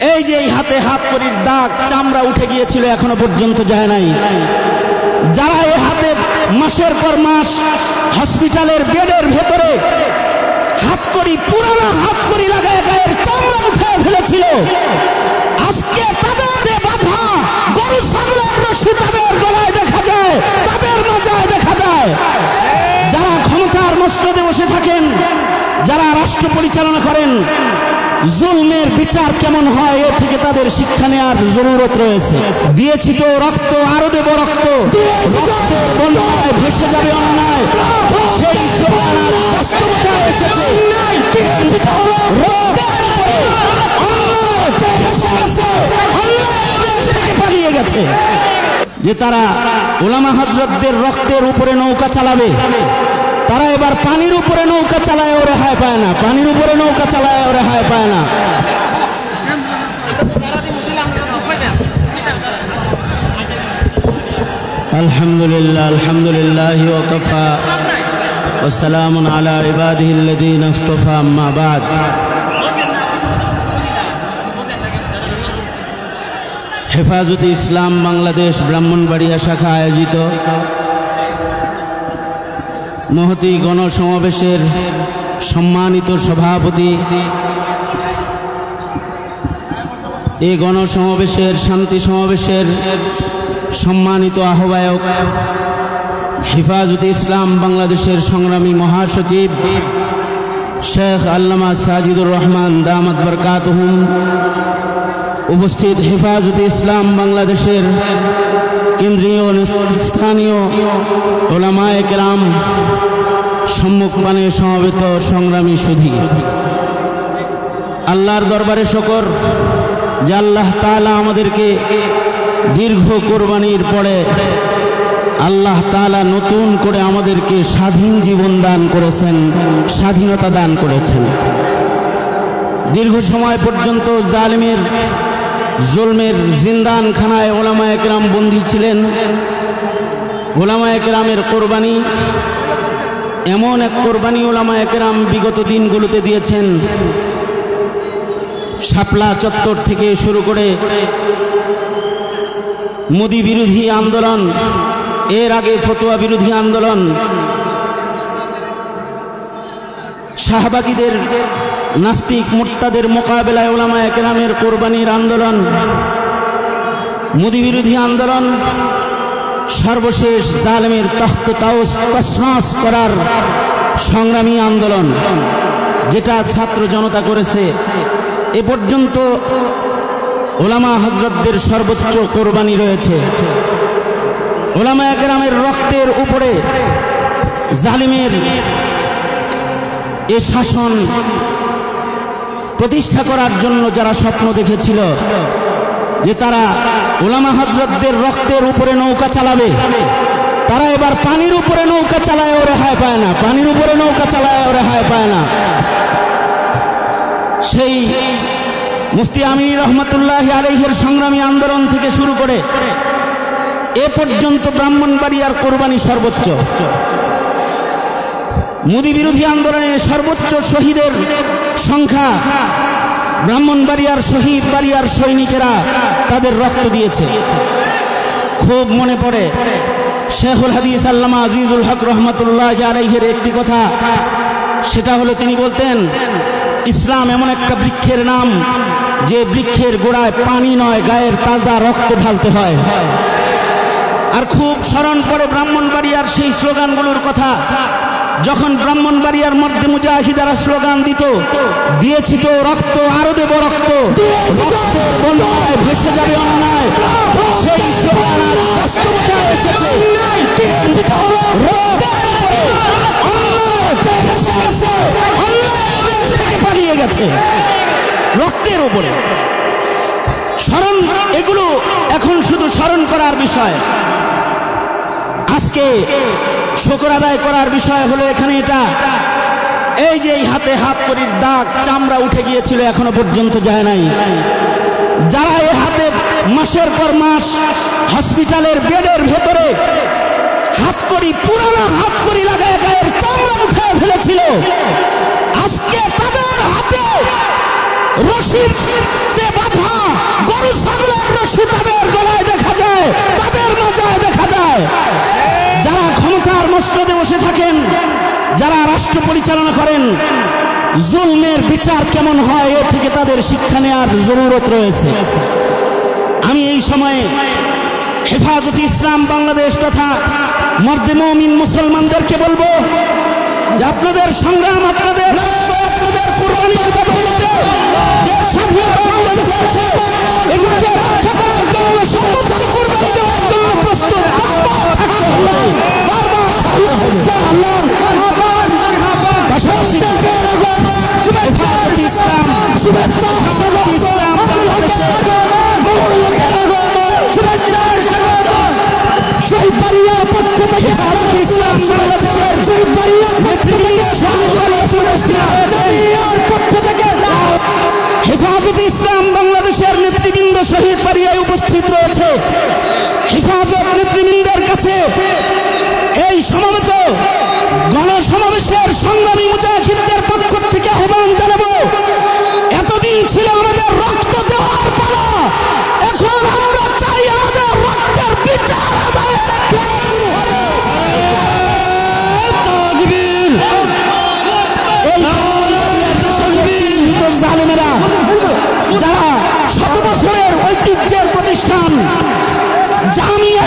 এই যে এই হাতে হাত করির দাগ, চামড়া উঠে গিয়েছিল, এখনো পর্যন্ত যায় নাই। যারা এই হাতে মাসের পর মাস হসপিটালের বেডের ভেতরে হাতকড়ি, পুরানো হাতকড়ি লাগায় গায়ের চামড়া উঠে ফেলেছিল, আজকে তাদের বাধা গরু ছাগলের রশি তাদের গলায় দেখা যায়, তাদের মাজায় দেখা যায়। যারা ক্ষমতার মসনদে বসে থাকেন, যারা রাষ্ট্র পরিচালনা করেন, জুলমের বিচার কেমন হয় এ থেকে তাদের শিক্ষা নেওয়ার জরুরত রয়েছে। দিয়েছি তো রক্ত, আরো দেব রক্ত, রক্তের বন্যায় ভেসে যাবে অন্যায়, সেই স্লোগান বাস্তবতায় এসেছে। পালিয়ে গেছে যে তারা উলামা হযরতদের রক্তের উপরে নৌকা চালাবে, তারা এবার পানির উপরে নৌকা চালায় ও রেহাই পায় না, পানির উপরে নৌকা চালায় ও রেহাই পায় না। আলহামদুলিল্লাহ, আলহামদুলিল্লাহ ওয়া কাফা ওয়া সালামুন আলা ইবাদিহিল্লাযীনা ইসতাফা, আম্মা বাদ। হেফাজতে ইসলাম বাংলাদেশ ব্রাহ্মণবাড়িয়া শাখা আয়োজিত মহতী গণসমাবেশের সম্মানিত সভাপতি, এই গণসমাবেশের শান্তি সমাবেশের সম্মানিত আহ্বায়ক, হেফাজতে ইসলাম বাংলাদেশের সংগ্রামী মহাসচিব শেখ আল্লামা সাজিদুর রহমান দামাত বরকাতুহুম, উপস্থিত হেফাজতে ইসলাম বাংলাদেশের কেন্দ্রীয় স্থানীয় উলামায়ে কেরাম, সম্মুখপানে সমবেত সংগ্রামী সুধী, আল্লাহর দরবারে শুকর যে আল্লাহ তাআলা আমাদেরকে দীর্ঘ কোরবানির পরে আল্লাহ তাআলা নতুন করে আমাদেরকে স্বাধীন জীবন দান করেছেন, স্বাধীনতা দান করেছেন। দীর্ঘ সময় পর্যন্ত জালিমের জুলমের জিন্দানখানায় উলামায়ে কেরাম বন্দী ছিলেন। উলামায়ে কেরামের কোরবানি, এমন এক কোরবানি উলামায়ে কেরাম বিগত দিনগুলোতে দিয়েছেন। শাপলা চত্বর থেকে শুরু করে মোদি বিরোধী আন্দোলন, এর আগে ফতোয়া বিরোধী আন্দোলন, শাহবাগীদের নাস্তিক মুরতাদের মোকাবেলায় উলামায়ে কেরামের কোরবানির আন্দোলন, মোদি বিরোধী আন্দোলন, সর্বশেষ জালেমের তখ্ত তাওস তছনছ করার সংগ্রামী আন্দোলন, যেটা ছাত্র জনতা করেছে। এ পর্যন্ত উলামা হযরতদের সর্বোচ্চ কোরবানি রয়েছে। উলামায়ে কেরামের রক্তের উপরে জালিমের এ শাসন প্রতিষ্ঠা করার জন্য যারা স্বপ্ন দেখেছিল যে তারা উলামা হযরতদের রক্তের উপরে নৌকা চালাবে, তারা এবার পানির উপরে নৌকা চালায় ও রেহাই পায় না, পানির উপরে নৌকা চালায় ও রেহাই পায় না। সেই মুফতি আমিনী রহমাতুল্লাহি আলাইহির সংগ্রামী আন্দোলন থেকে শুরু করে এ পর্যন্ত ব্রাহ্মণবাড়িয়ার কোরবানি সর্বোচ্চ। মোদি বিরোধী আন্দোলনে সর্বোচ্চ শহীদের সংখ্যা ব্রাহ্মণবাড়িয়ার শহীদ বাড়িয়ার সৈনিকেরা তাদের রক্ত দিয়েছে। খুব মনে পড়ে শেখুল হাদিস আল্লামা আজিজুল হক রহমাতুল্লাহি আলাইহির একটি কথা, সেটা হলো তিনি বলতেন, ইসলাম এমন একটা বৃক্ষের নাম যে বৃক্ষের গোড়ায় পানি নয়, গায়ের তাজা রক্ত ঢালতে হয়। আর খুব স্মরণ পড়ে ব্রাহ্মণবাড়িয়ার সেই স্লোগানগুলোর কথা, যখন ব্রাহ্মণবাড়িয়ার মধ্যে মুজাহিদারা স্লোগান দিত, দিয়েছি তো রক্ত, আরো দেব রক্ত, রক্তের বন্যায় ভেসে যাবে অন্যায়, সেই স্লোগান বাস্তবতায় এসেছে। পালিয়ে গেছে রক্তের উপরে। স্মরণ, এগুলো এখন শুধু স্মরণ করার বিষয়। আজকে শুকর আদায় করার বিষয় হলো এখানে এটা, এই যে এই হাতে হাত করির দাগ, চামড়া উঠে গিয়েছিল, এখনো পর্যন্ত যায় নাই। যারা এই হাতে মাসের পর মাস হসপিটালের বেডের ভেতরে হাতকড়ি, পুরানো হাতকড়ি লাগায় গায়ের চামড়া উঠে ফেলেছিল, আজকে তাদের হাতে রশিদ বাঁধা মসনদে বসে থাকেন, যারা রাষ্ট্র পরিচালনা করেন, জুলমের বিচার কেমন হয় এ থেকে তাদের শিক্ষা নেওয়ার জরুরত রয়েছে। আমি এই সময়ে হেফাজতে ইসলাম বাংলাদেশ তথা মর্দে মুমিন মুসলমানদেরকে বলবো যে আপনাদের সংগ্রাম, আপনাদের কুরবানির বদৌলতে যে স্বাধীনতা অর্জন করেছে, এগুলোকে রক্ষা করার জন্য সর্বোচ্চ কুরবানি দেওয়ার জন্য প্রস্তুত হেফাজতে ইসলাম বাংলাদেশের নেতৃবৃন্দ শহীদ বাড়িয়ায় উপস্থিত রয়েছে। হেফাজত নেতৃবৃন্দের কাছে এই সমাবেত গণসমাবেশের সংগ্রামী মুজাহিদদের পক্ষ থেকে আহ্বান জানাবো, এতদিন ছিল আমাদের রক্ত দেওয়ার পালা, এখন আমরা চাই আমাদের রক্তের বিচার আদায়ের জালেমেরা যারা শত বছরের ঐতিহ্যের প্রতিষ্ঠান জামিয়া